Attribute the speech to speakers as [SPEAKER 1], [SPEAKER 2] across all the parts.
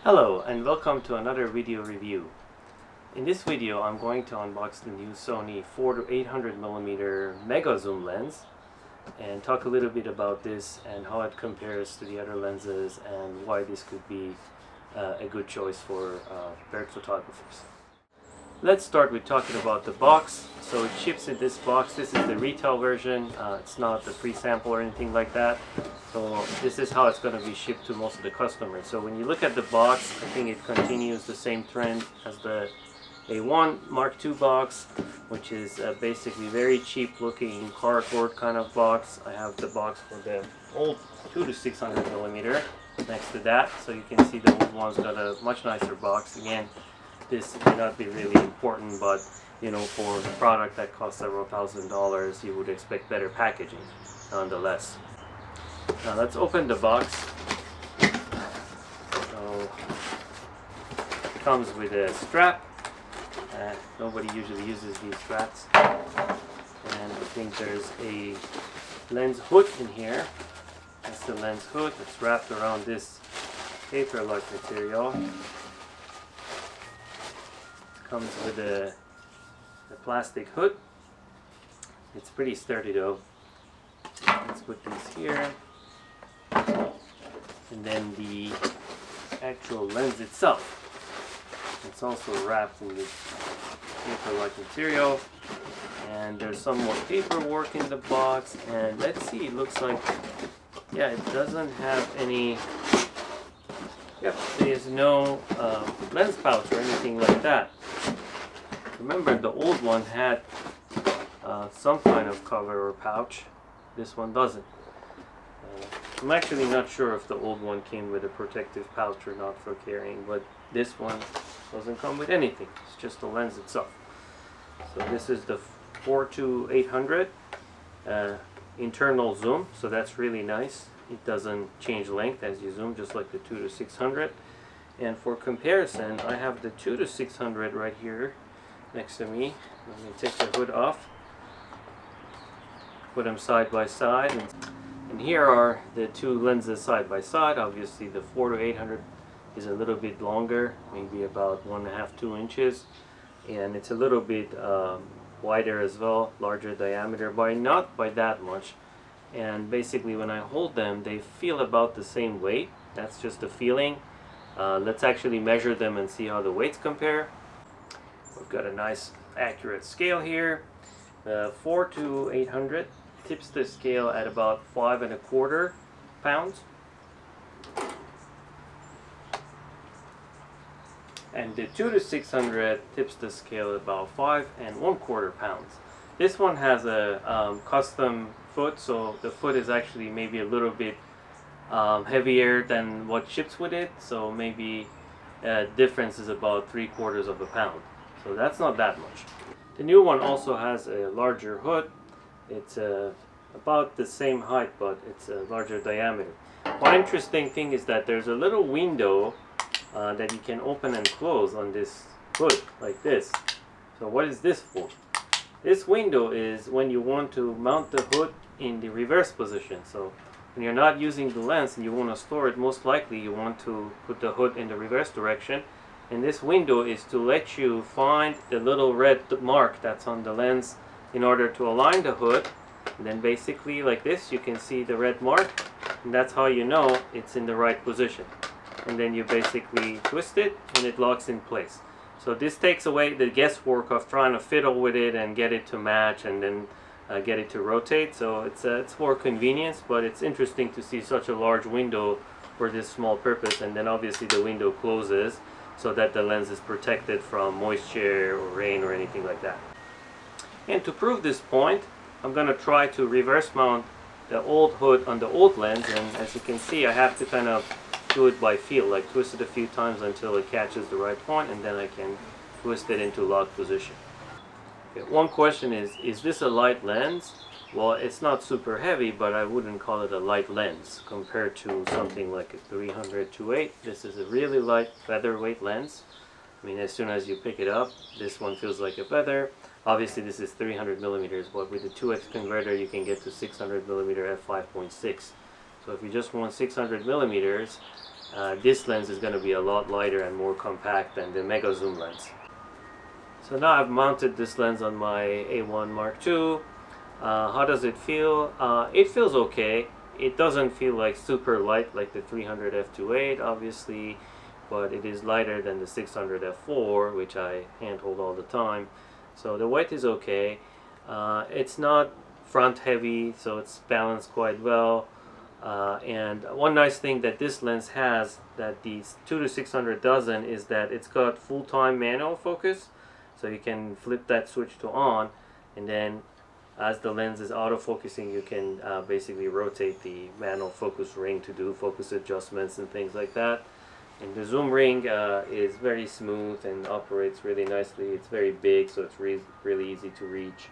[SPEAKER 1] Hello and welcome to another video review. In this video I'm going to unbox the new Sony 4 to 800mm mega zoom lens and talk a little bit about this and how it compares to the other lenses and why this could be a good choice for bird photographers. Let's start with talking about the box. So it ships in this box. This is the retail version. It's not the pre-sample or anything like that. So this is how it's going to be shipped to most of the customers. So when you look at the box, I think it continues the same trend as the A1 Mark II box, which is basically very cheap looking cardboard kind of box. I have the box for the old 2 to 600mm next to that. So you can see the old one's got a much nicer box. Again, this may not be really important, but you know, for a product that costs several $1,000s, you would expect better packaging nonetheless. Now let's open the box. So it comes with a strap. Nobody usually uses these straps. And I think there's a lens hood in here. That's the lens hood. It's wrapped around this paper-like material. Comes with a plastic hood. It's pretty sturdy though. Let's put these here. And then the actual lens itself. It's also wrapped in this paper-like material. And there's some more paperwork in the box. And let's see, it looks like, yeah, it doesn't have any, yep, there's no lens pouch or anything like that. Remember, the old one had some kind of cover or pouch. This one doesn't. I'm actually not sure if the old one came with a protective pouch or not for carrying, but this one doesn't come with anything. It's just the lens itself. So this is the 4 to 800 internal zoom, so that's really nice. It doesn't change length as you zoom, just like the 2 to 600. And for comparison, I have the 2 to 600 right here next to me. Let me take the hood off, put them side by side, and here are the two lenses side by side. Obviously the 4 to 800 is a little bit longer, maybe about 1.5 to 2 inches, and it's a little bit wider as well, larger diameter, but not by that much. And basically when I hold them, they feel about the same weight. That's just a feeling. Let's actually measure them and see how the weights compare. We've got a nice accurate scale here. The 4 to 800 tips the scale at about 5.25 pounds. And the 2 to 600 tips the scale at about 5.25 pounds. This one has a custom foot, so the foot is actually maybe a little bit heavier than what ships with it, so maybe difference is about 3/4 pound. So that's not that much. The new one also has a larger hood. It's about the same height, but it's a larger diameter. One interesting thing is that there's a little window that you can open and close on this hood, like this. So what is this for? This window is when you want to mount the hood in the reverse position. So when you're not using the lens and you want to store it, most likely you want to put the hood in the reverse direction. And this window is to let you find the little red mark that's on the lens in order to align the hood. And then basically like this, you can see the red mark, and that's how you know it's in the right position. And then you basically twist it and it locks in place. So this takes away the guesswork of trying to fiddle with it and get it to match and then get it to rotate. So it's for convenience, but it's interesting to see such a large window for this small purpose. And then obviously the window closes so that the lens is protected from moisture or rain or anything like that. And to prove this point, I'm going to try to reverse mount the old hood on the old lens, and as you can see, I have to kind of do it by feel, like twist it a few times until it catches the right point, and then I can twist it into lock position. Okay, one question is this a light lens? Well, it's not super heavy, but I wouldn't call it a light lens compared to something like a 300-2.8. This is a really light featherweight lens. I mean, as soon as you pick it up, this one feels like a feather. Obviously this is 300mm, but with the 2x converter you can get to 600mm f 5.6. So if you just want 600mm, this lens is going to be a lot lighter and more compact than the mega zoom lens. So now I've mounted this lens on my A1 Mark II. How does it feel? It feels okay. It doesn't feel like super light like the 300 f2.8 obviously, but it is lighter than the 600 f4, which I handhold all the time. So the weight is okay. It's not front heavy, so it's balanced quite well. And one nice thing that this lens has that the 2-600 doesn't is that it's got full-time manual focus. So you can flip that switch to on, and then as the lens is autofocusing, you can basically rotate the manual focus ring to do focus adjustments and things like that. And the zoom ring is very smooth and operates really nicely. It's very big, so it's really easy to reach.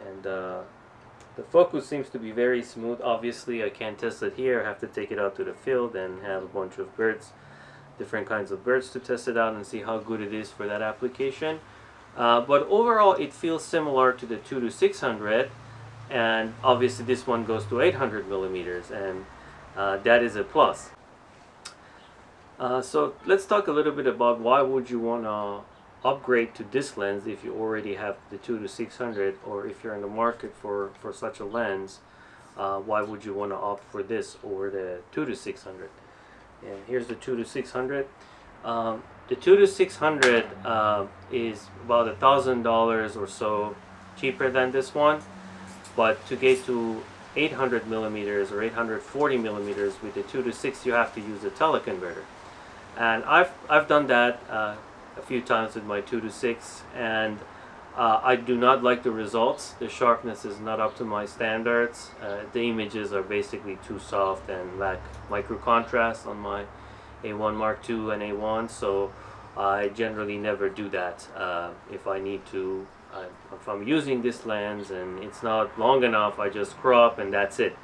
[SPEAKER 1] And the focus seems to be very smooth. Obviously, I can't test it here. I have to take it out to the field and have a bunch of birds, different kinds of birds, to test it out and see how good it is for that application. But overall, it feels similar to the 2-600, and obviously this one goes to 800 millimeters, and that is a plus. So let's talk a little bit about why would you want to upgrade to this lens if you already have the 2-600, or if you're in the market for such a lens, why would you want to opt for this over the 2-600? And here's the 2-600. The 2-600 is about $1,000 or so cheaper than this one, but to get to 800 millimeters or 840 millimeters with the 2-6, you have to use a teleconverter. And I've done that a few times with my 2-6, and I do not like the results. The sharpness is not up to my standards. The images are basically too soft and lack micro contrast on my A1 Mark II and A1, so I generally never do that. If I need to, if I'm using this lens and it's not long enough, I just crop and that's it.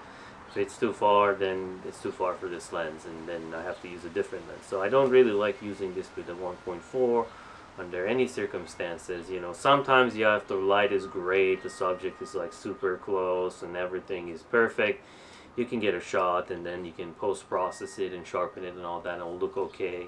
[SPEAKER 1] If it's too far, then it's too far for this lens, and then I have to use a different lens. So I don't really like using this with the 1.4 under any circumstances. You know, sometimes if the light is great, the subject is like super close and everything is perfect, you can get a shot and then you can post-process it and sharpen it and all that, and it'll look okay,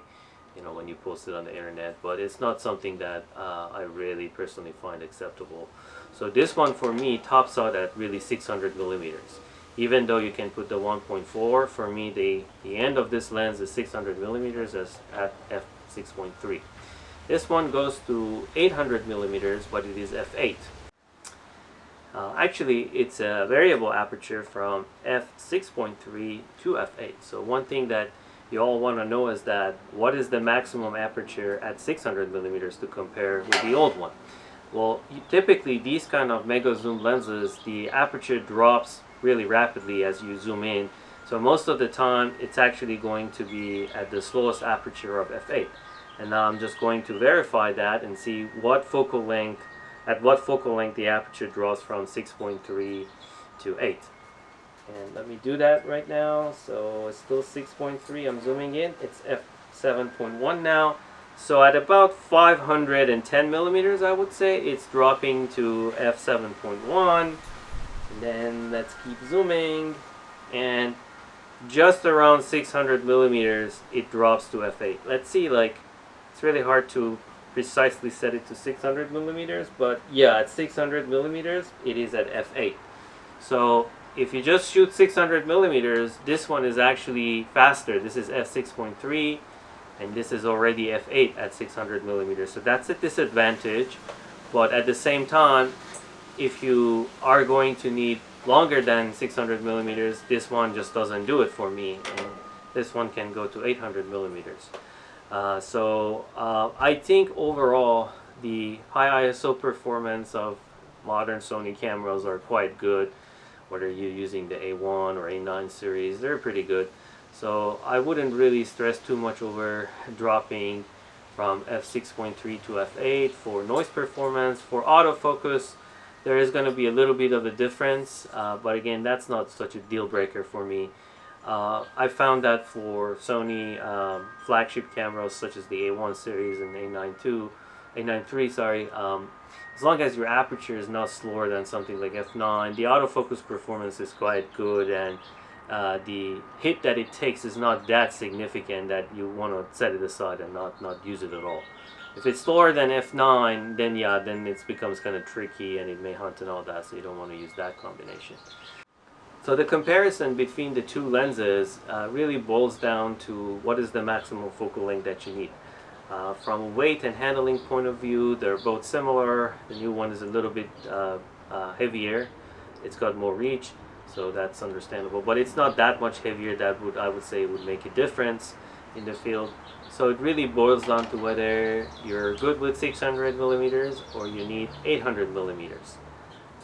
[SPEAKER 1] you know, when you post it on the internet. But it's not something that I really personally find acceptable. So this one for me tops out at really 600 millimeters. Even though you can put the 1.4, for me the end of this lens is 600 millimeters as at f6.3. This one goes to 800 millimeters, but it is f8. Actually, it's a variable aperture from f6.3 to f8. So one thing that you all want to know is that what is the maximum aperture at 600 millimeters to compare with the old one? Well, typically these kind of mega zoom lenses, the aperture drops really rapidly as you zoom in. So most of the time it's actually going to be at the slowest aperture of f8. And now I'm just going to verify that and see what focal length, at what focal length the aperture draws from 6.3 to 8. And let me do that right now. So it's still 6.3. I'm zooming in. It's f7.1 now. So at about 510 millimeters, I would say, it's dropping to f7.1. And then let's keep zooming. And just around 600 millimeters, it drops to f8. Let's see, like, it's really hard to precisely set it to 600 millimeters, but yeah, at 600 millimeters, it is at f8. So if you just shoot 600 millimeters, this one is actually faster. This is f6.3, and this is already f8 at 600 millimeters. So that's a disadvantage, but at the same time, if you are going to need longer than 600 millimeters, this one just doesn't do it for me, and this one can go to 800 millimeters. I think overall the high ISO performance of modern Sony cameras are quite good. Whether you're using the A1 or A9 series, they're pretty good. So I wouldn't really stress too much over dropping from f6.3 to f8 for noise performance. For autofocus, there is going to be a little bit of a difference, but again, that's not such a deal breaker for me. I found that for Sony flagship cameras such as the A1 series and A9 III, as long as your aperture is not slower than something like f9, the autofocus performance is quite good, and the hit that it takes is not that significant that you want to set it aside and not use it at all. If it's slower than f9, then yeah, then it becomes kind of tricky and it may hunt and all that, so you don't want to use that combination. So the comparison between the two lenses really boils down to what is the maximum focal length that you need. From a weight and handling point of view, they're both similar. The new one is a little bit heavier. It's got more reach, so that's understandable. But it's not that much heavier that I would say would make a difference in the field. So it really boils down to whether you're good with 600 millimeters or you need 800 millimeters.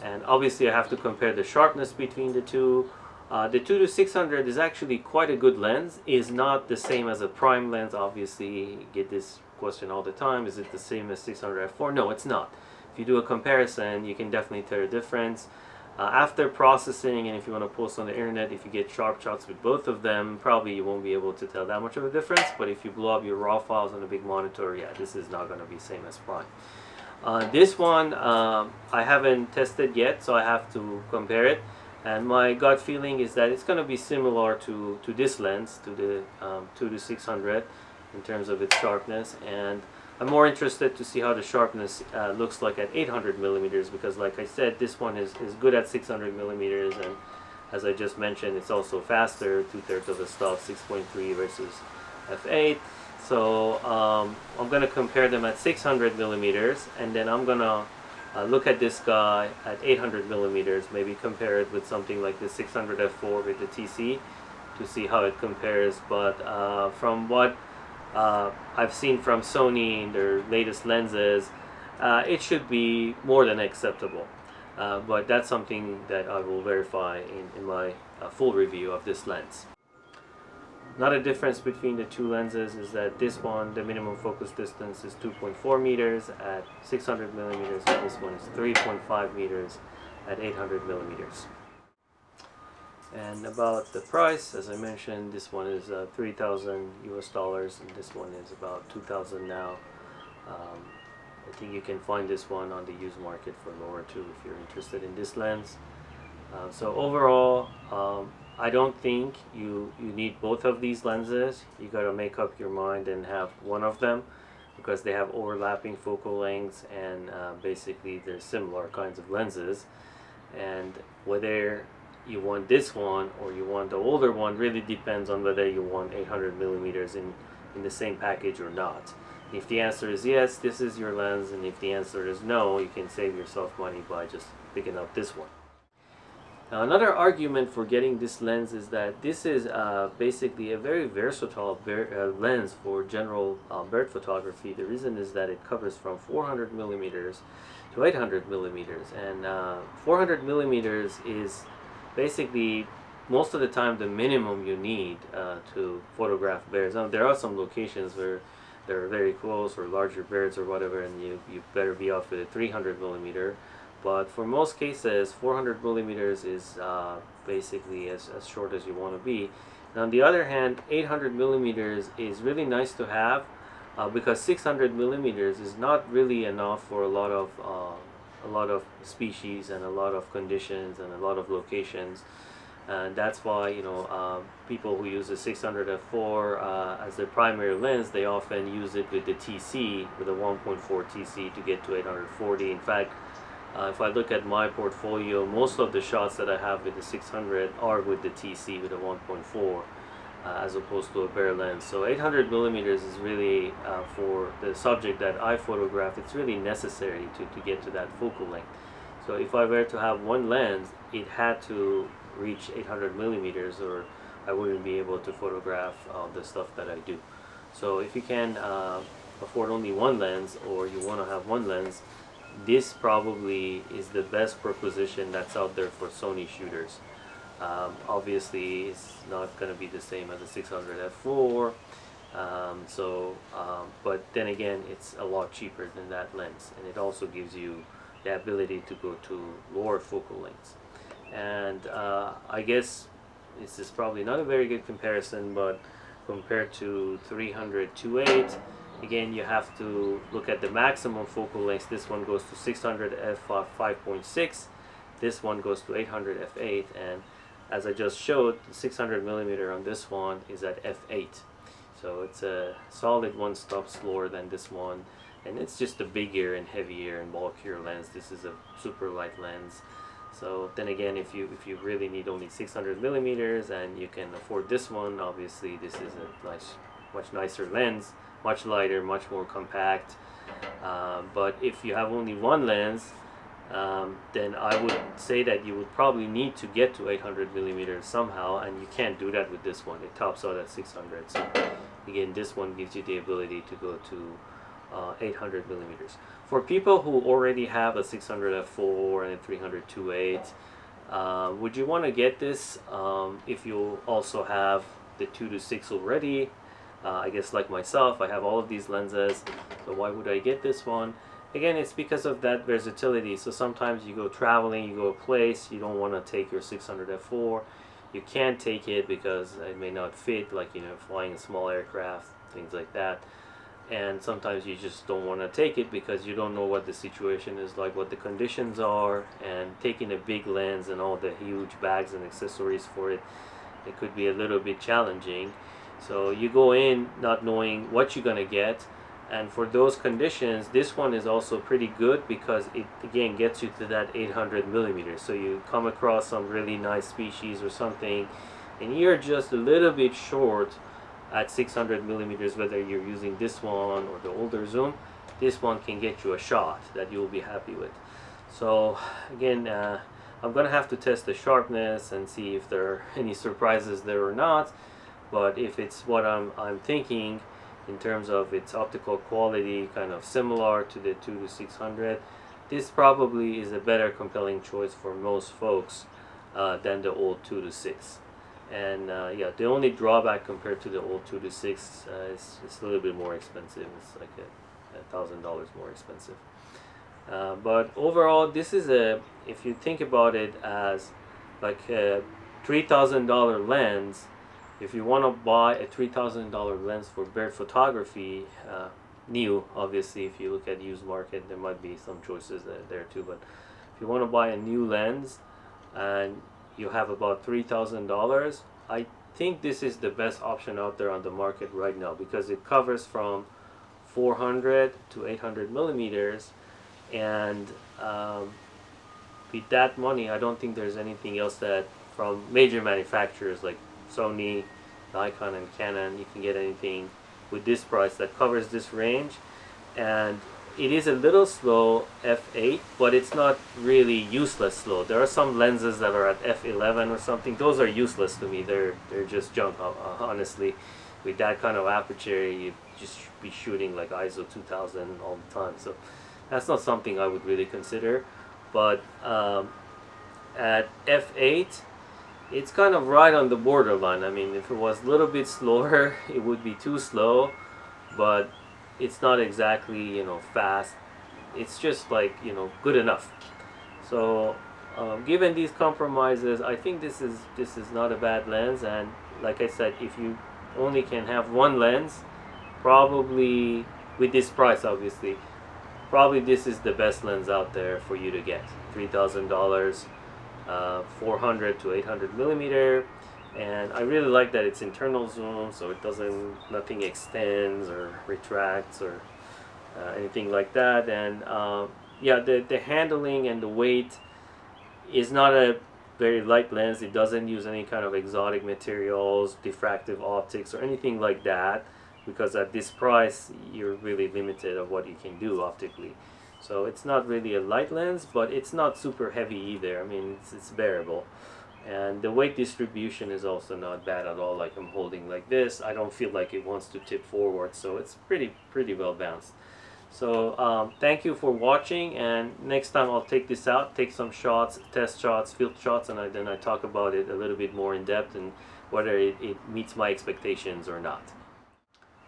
[SPEAKER 1] And obviously I have to compare the sharpness between the two. The 2 to 600 is actually quite a good lens. Is not the same as a prime lens. Obviously you get this question all the time. Is it the same as 600 f4? No, it's not. If you do a comparison, you can definitely tell the difference. After processing, and if you want to post on the internet, if you get sharp shots with both of them, probably you won't be able to tell that much of a difference. But if you blow up your raw files on a big monitor, yeah, this is not going to be same as prime. This one I haven't tested yet, so I have to compare it. And my gut feeling is that it's going to be similar to this lens, to the 2 to 600 in terms of its sharpness. And I'm more interested to see how the sharpness looks like at 800 millimeters, because like I said, this one is good at 600 millimeters, and as I just mentioned, it's also faster, 2/3 of the stuff, 6.3 versus f8. So I'm going to compare them at 600 millimeters, and then I'm going to look at this guy at 800 millimeters, maybe compare it with something like the 600 f4 with the TC to see how it compares. But from what I've seen from Sony, their latest lenses, it should be more than acceptable. But that's something that I will verify in my full review of this lens. Another difference between the two lenses is that this one, the minimum focus distance is 2.4 meters at 600 millimeters, and this one is 3.5 meters at 800 millimeters. And about the price, as I mentioned, this one is $3,000 US, and this one is about 2,000 now. I think you can find this one on the used market for lower too if you're interested in this lens. So overall, I don't think you need both of these lenses. You got to make up your mind and have one of them, because they have overlapping focal lengths, and basically they're similar kinds of lenses. And whether you want this one or you want the older one really depends on whether you want 800 millimeters in the same package or not. If the answer is yes, this is your lens, and if the answer is no, you can save yourself money by just picking up this one. Now, another argument for getting this lens is that this is basically a very versatile lens for general bird photography. The reason is that it covers from 400 millimeters to 800 millimeters, and 400 millimeters is basically most of the time the minimum you need to photograph birds. Now, there are some locations where they're very close, or larger birds or whatever, and you better be off with a 300 millimeter. But for most cases, 400 millimeters is basically as short as you want to be. And on the other hand, 800 millimeters is really nice to have because 600 millimeters is not really enough for a lot of species and a lot of conditions and a lot of locations. And that's why, you know, people who use the 600 f4 as their primary lens, they often use it with the TC, with a 1.4 TC to get to 840. In fact, if I look at my portfolio, most of the shots that I have with the 600 are with the TC with a 1.4 as opposed to a bare lens. So 800 millimeters is really, for the subject that I photograph, it's really necessary to get to that focal length. So if I were to have one lens, it had to reach 800 millimeters or I wouldn't be able to photograph the stuff that I do. So if you can afford only one lens, or you want to have one lens, this probably is the best proposition that's out there for Sony shooters. Obviously it's not going to be the same as a 600 f4, but then again, it's a lot cheaper than that lens, and it also gives you the ability to go to lower focal lengths. And I guess this is probably not a very good comparison, but compared to 300 2.8, again, you have to look at the maximum focal length. This one goes to 600 f5.6, this one goes to 800 f8, and as I just showed, the 600 millimeter on this one is at f8, so it's a solid 1 stop slower than this one, and it's just a bigger and heavier and bulkier lens. This is a super light lens. So then again, if you really need only 600 millimeters and you can afford this one, obviously this is a much nicer lens, much lighter, much more compact. But if you have only one lens, then I would say that you would probably need to get to 800 millimeters somehow, and you can't do that with this one. It tops out at 600. So again, this one gives you the ability to go to 800 millimeters. For people who already have a 600 f4 and a 300 2.8, would you want to get this if you also have the 2-6 already? I guess like myself, I have all of these lenses, so why would I get this one? Again, it's because of that versatility. So sometimes you go traveling, you go a place, you don't want to take your 600 f4. You can't take it because it may not fit, like, you know, flying a small aircraft, things like that. And sometimes you just don't want to take it because you don't know what the situation is like, what the conditions are, and taking a big lens and all the huge bags and accessories for it, it could be a little bit challenging. So you go in not knowing what you're gonna get, and for those conditions, this one is also pretty good because it again gets you to that 800 millimeters. So you come across some really nice species or something, and you're just a little bit short at 600 millimeters, whether you're using this one or the older zoom. This one can get you a shot that you'll be happy with. So again, I'm gonna have to test the sharpness and see if there are any surprises there or not, but if it's what I'm thinking in terms of its optical quality, kind of similar to the 2-600, this probably is a better compelling choice for most folks than the old 2-6. And yeah, the only drawback compared to the old 2-6 is it's a little bit more expensive. It's like $1,000 more expensive. But overall, this is if you think about it as like a $3,000 lens, if you want to buy a $3,000 lens for bird photography, new, obviously, if you look at used market, there might be some choices there too. But if you want to buy a new lens and you have about $3,000, I think this is the best option out there on the market right now because it covers from 400 to 800 millimeters, and with that money, I don't think there's anything else that from major manufacturers like Sony, Nikon, and Canon, you can get anything with this price that covers this range. And it is a little slow, f8, but it's not really useless slow. There are some lenses that are at f11 or something. Those are useless to me. They're just junk, honestly. With that kind of aperture, you just be shooting like ISO 2000 all the time. So that's not something I would really consider. But at f8, it's kind of right on the borderline. I mean, if it was a little bit slower, it would be too slow, but it's not exactly, you know, fast. It's just like, you know, good enough. So given these compromises, I think this is not a bad lens. And like I said, if you only can have one lens, probably with this price, obviously, probably this is the best lens out there for you to get. $3,000, 400 to 800 millimeter. And I really like that it's internal zoom, so it nothing extends or retracts or anything like that. And yeah, the handling and the weight is not a very light lens. It doesn't use any kind of exotic materials, diffractive optics, or anything like that, because at this price, you're really limited of what you can do optically. So it's not really a light lens, but it's not super heavy either. I mean, it's bearable. And the weight distribution is also not bad at all. Like I'm holding like this, I don't feel like it wants to tip forward, so it's pretty well balanced. So thank you for watching, and next time I'll take this out, take some shots, test shots, field shots, and then I talk about it a little bit more in depth and whether it meets my expectations or not.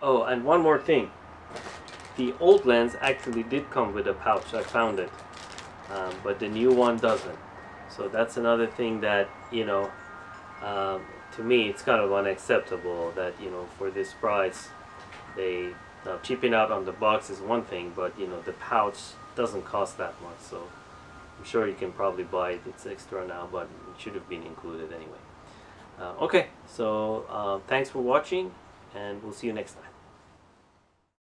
[SPEAKER 1] Oh, and one more thing. The old lens actually did come with a pouch. I found it, but the new one doesn't. So that's another thing that, you know, to me it's kind of unacceptable that, you know, for this price, now cheaping out on the box is one thing, but, you know, the pouch doesn't cost that much. So I'm sure you can probably buy it. It's extra now, but it should have been included anyway. Okay, so thanks for watching, and we'll see you next time.